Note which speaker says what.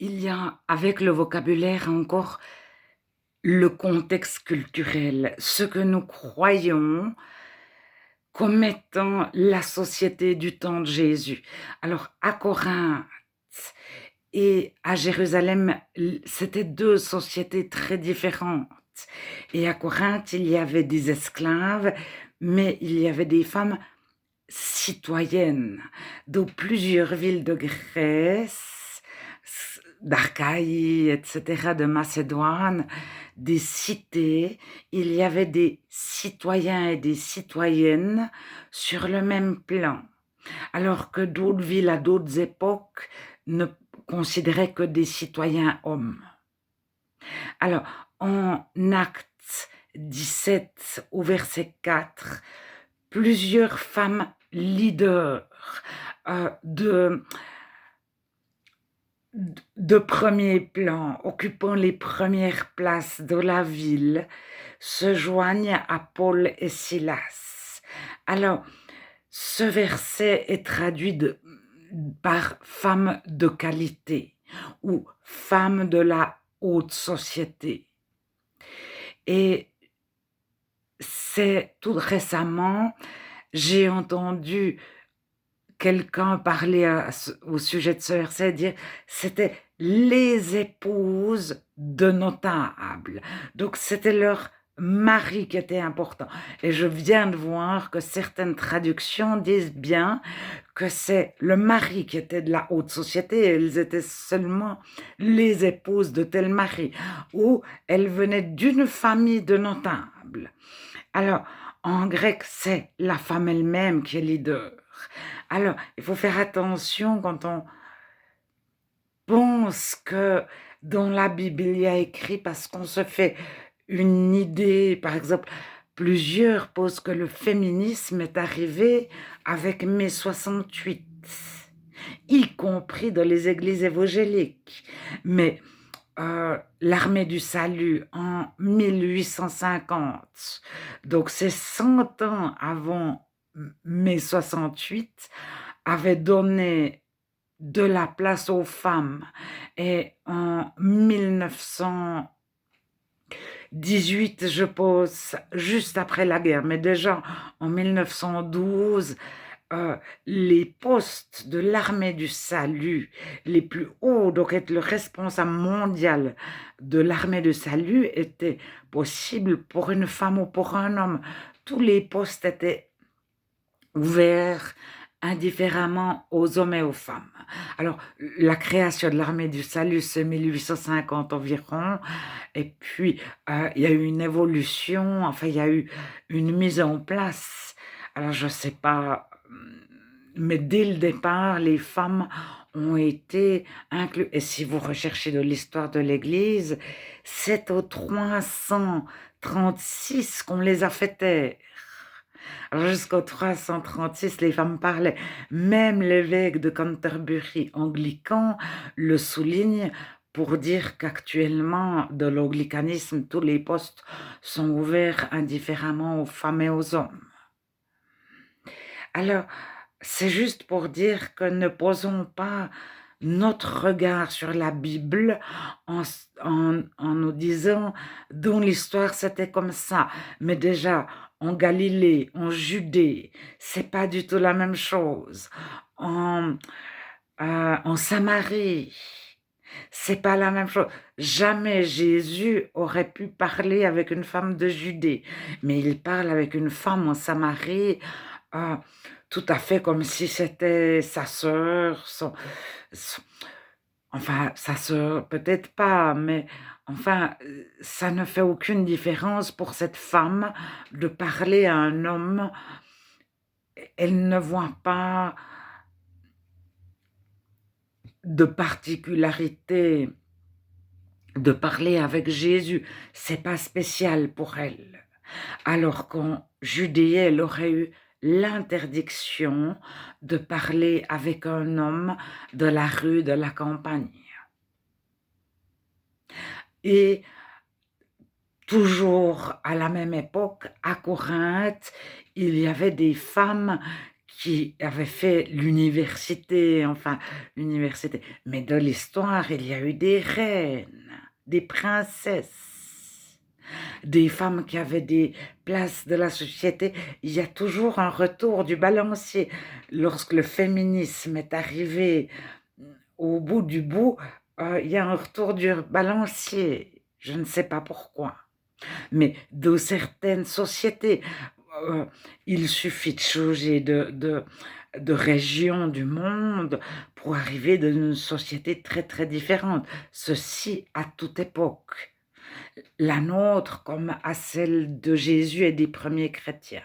Speaker 1: il y a avec le vocabulaire encore le contexte culturel, ce que nous croyons comme étant la société du temps de Jésus. Alors à Corinthe et à Jérusalem, c'était 2 sociétés très différentes et à Corinthe, il y avait des esclaves, mais il y avait des femmes citoyennes. Dans plusieurs villes de Grèce, d'Achaïe, etc., de Macédoine, des cités, il y avait des citoyens et des citoyennes sur le même plan. Alors que d'autres villes à d'autres époques ne considéraient que des citoyens hommes. Alors, en Actes 17 au verset 4, plusieurs femmes leaders de premier plan, occupant les premières places de la ville, se joignent à Paul et Silas. Alors, ce verset est traduit par femme de qualité ou femme de la haute société. Et c'est tout récemment, j'ai entendu quelqu'un parler au sujet de ce verset, dire c'était les épouses de notables. Donc c'était leur mari qui était important. Et je viens de voir que certaines traductions disent bien que c'est le mari qui était de la haute société, et elles étaient seulement les épouses de tel mari, ou elles venaient d'une famille de notables. Alors, en grec, c'est la femme elle-même qui est leader. Alors, il faut faire attention quand on pense que dans la Bible, il y a écrit parce qu'on se fait une idée, par exemple, plusieurs pensent que le féminisme est arrivé avec mai 68, y compris dans les églises évangéliques. Mais l'armée du salut en 1850, donc c'est 100 ans avant mai 68, avait donné de la place aux femmes. Et en 1918, je pense, juste après la guerre, mais déjà en 1912, les postes de l'armée du salut les plus hauts, donc être le responsable mondial de l'armée du salut était possible pour une femme ou pour un homme. Tous les postes étaient ouverts indifféremment aux hommes et aux femmes. Alors, la création de l'armée du salut, c'est 1850 environ, et puis il y a eu une évolution, enfin il y a eu une mise en place. Alors, je ne sais pas, mais dès le départ, les femmes ont été incluses. Et si vous recherchez de l'histoire de l'Église, c'est au 336 qu'on les a fait taire. Alors jusqu'au 336, les femmes parlaient. Même l'évêque de Canterbury anglican le souligne pour dire qu'actuellement, dans l'anglicanisme, tous les postes sont ouverts indifféremment aux femmes et aux hommes. Alors, c'est juste pour dire que ne posons pas notre regard sur la Bible en nous disant dans l'histoire c'était comme ça, mais déjà en Galilée, en Judée, c'est pas du tout la même chose. En Samarie, c'est pas la même chose. Jamais Jésus aurait pu parler avec une femme de Judée, mais il parle avec une femme en Samarie, euh, tout à fait comme si c'était sa sœur, enfin, sa sœur, peut-être pas, mais enfin, ça ne fait aucune différence pour cette femme de parler à un homme. Elle ne voit pas de particularité de parler avec Jésus. C'est pas spécial pour elle. Alors qu'en Judée, elle aurait eu l'interdiction de parler avec un homme de la rue, de la campagne. Et toujours à la même époque, à Corinthe, il y avait des femmes qui avait fait l'université, enfin l'université. Mais dans l'histoire, il y a eu des reines, des princesses, des femmes qui avaient des places de la société. Il y a toujours un retour du balancier. Lorsque le féminisme est arrivé au bout du bout, il y a un retour du balancier. Je ne sais pas pourquoi. Mais dans certaines sociétés, euh, il suffit de changer de région du monde pour arriver dans une société très très différente. Ceci à toute époque. La nôtre comme à celle de Jésus et des premiers chrétiens.